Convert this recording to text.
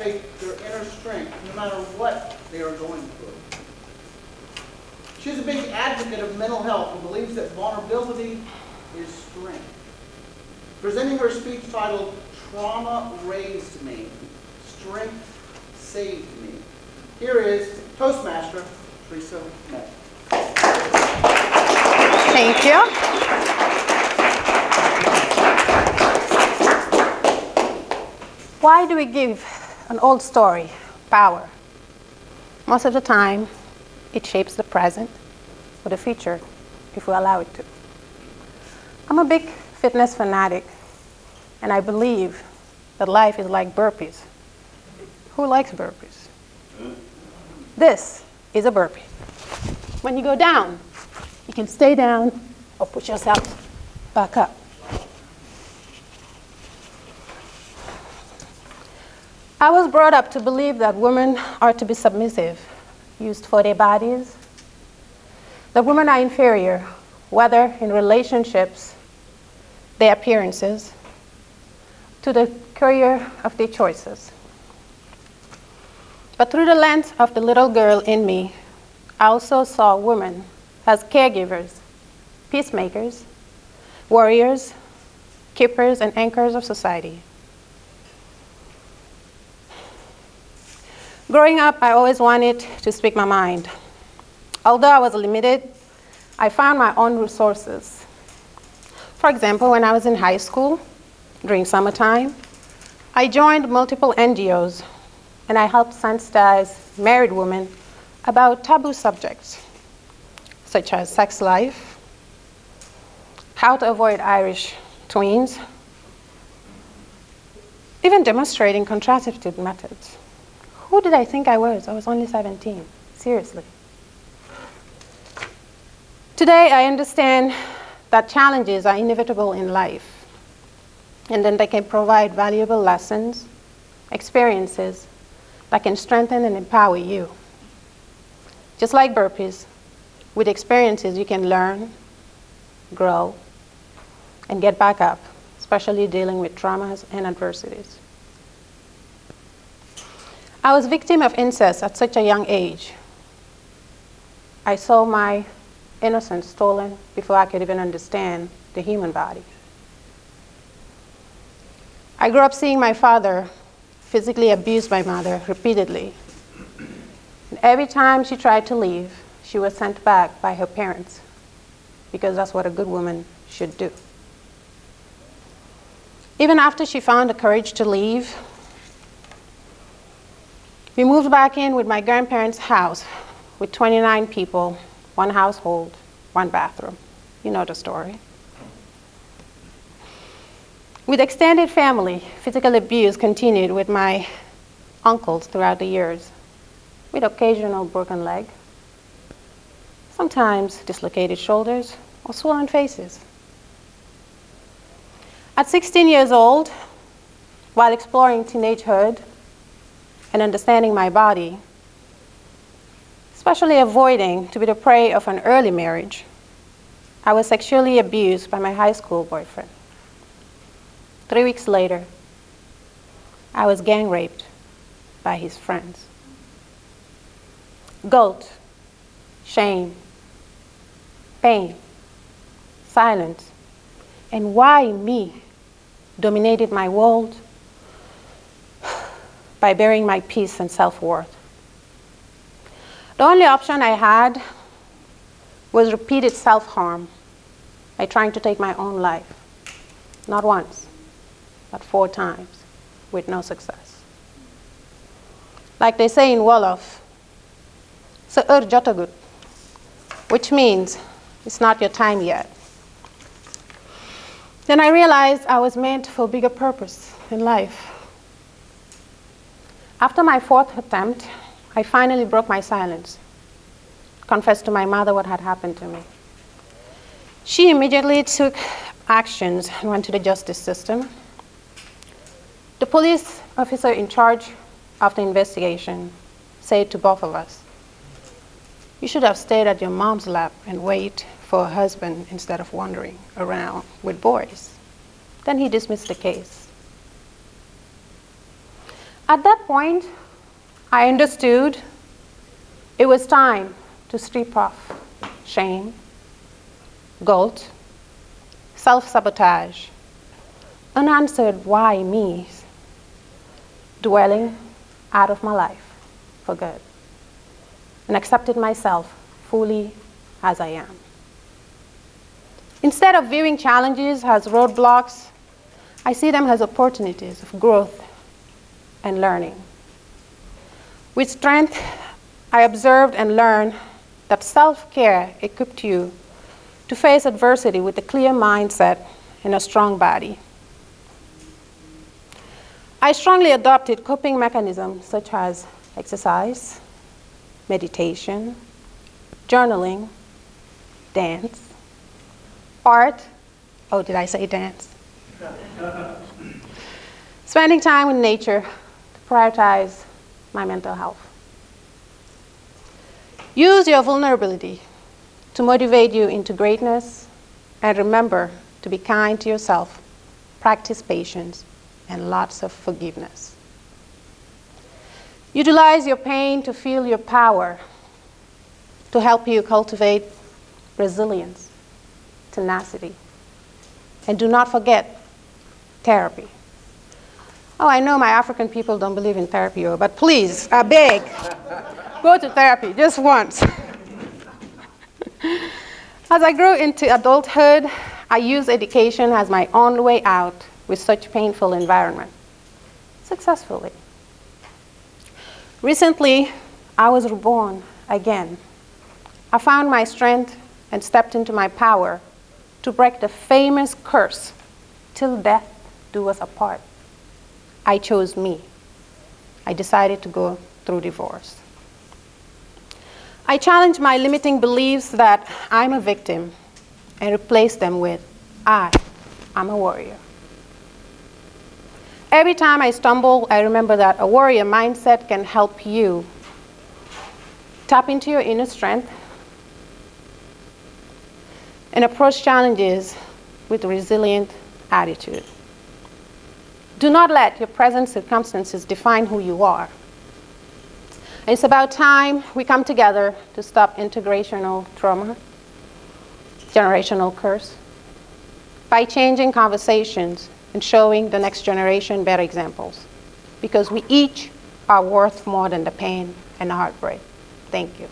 their inner strength no matter what they are going through. She's a big advocate of mental health and believes that vulnerability is strength. Presenting her speech titled, Trauma Raised Me, Strength Saved Me. Here is Toastmaster Therese. Thank you. Why do we give an old story power? Most of the time, it shapes the present or the future if we allow it to. I'm a big fitness fanatic, and I believe that life is like burpees. Who likes burpees? This is a burpee. When you go down, you can stay down or push yourself back up. I was brought up to believe that women are to be submissive, used for their bodies, that women are inferior, whether in relationships, their appearances, to the career of their choices. But through the lens of the little girl in me, I also saw women as caregivers, peacemakers, warriors, keepers, and anchors of society. Growing up, I always wanted to speak my mind. Although I was limited, I found my own resources. For example, when I was in high school, during summertime, I joined multiple NGOs, and I helped sensitize married women about taboo subjects, such as sex life, how to avoid Irish twins, even demonstrating contraceptive methods. Who did I think I was? I was only 17, seriously. Today, I understand that challenges are inevitable in life, and then they can provide valuable lessons, experiences that can strengthen and empower you. Just like burpees, with experiences you can learn, grow, and get back up, especially dealing with traumas and adversities. I was a victim of incest at such a young age. I saw my innocence stolen before I could even understand the human body. I grew up seeing my father physically abuse my mother repeatedly. And every time she tried to leave, she was sent back by her parents, because that's what a good woman should do. Even after she found the courage to leave, we moved back in with my grandparents' house with 29 people, one household, one bathroom. You know the story. With extended family, physical abuse continued with my uncles throughout the years, with occasional broken leg, sometimes dislocated shoulders or swollen faces. At 16 years old, while exploring teenagehood and understanding my body, especially avoiding to be the prey of an early marriage, I was sexually abused by my high school boyfriend. 3 weeks later, I was gang raped by his friends. Guilt, shame, pain, silence, and why me dominated my world by burying my peace and self-worth. The only option I had was repeated self-harm by trying to take my own life, not once, but 4 times, with no success. Like they say in Wolof, "Sa heure jotagut," which means it's not your time yet. Then I realized I was meant for a bigger purpose in life. After my 4th attempt, I finally broke my silence, confessed to my mother what had happened to me. She immediately took actions and went to the justice system. The police officer in charge of the investigation said to both of us, "You should have stayed at your mom's lap and wait for a husband instead of wandering around with boys." Then he dismissed the case. At that point, I understood it was time to strip off shame, guilt, self-sabotage, unanswered why me's dwelling out of my life for good, and accepted myself fully as I am. Instead of viewing challenges as roadblocks, I see them as opportunities of growth and learning. With strength, I observed and learned that self-care equipped you to face adversity with a clear mindset and a strong body. I strongly adopted coping mechanisms such as exercise, meditation, journaling, dance, art, oh, did I say dance? Spending time in nature to prioritize my mental health. Use your vulnerability to motivate you into greatness, and remember to be kind to yourself, practice patience, and lots of forgiveness. Utilize your pain to feel your power, to help you cultivate resilience, tenacity. And do not forget therapy. Oh, I know my African people don't believe in therapy, but please, I beg, go to therapy just once. As I grew into adulthood, I used education as my own way out with such painful environment, successfully. Recently, I was reborn again. I found my strength and stepped into my power to break the famous curse, till death do us apart. I chose me. I decided to go through divorce. I challenged my limiting beliefs that I'm a victim and replaced them with I'm a warrior. Every time I stumble, I remember that a warrior mindset can help you tap into your inner strength and approach challenges with a resilient attitude. Do not let your present circumstances define who you are. It's about time we come together to stop intergenerational trauma, generational curse, by changing conversations and showing the next generation better examples, because we each are worth more than the pain and heartbreak. Thank you.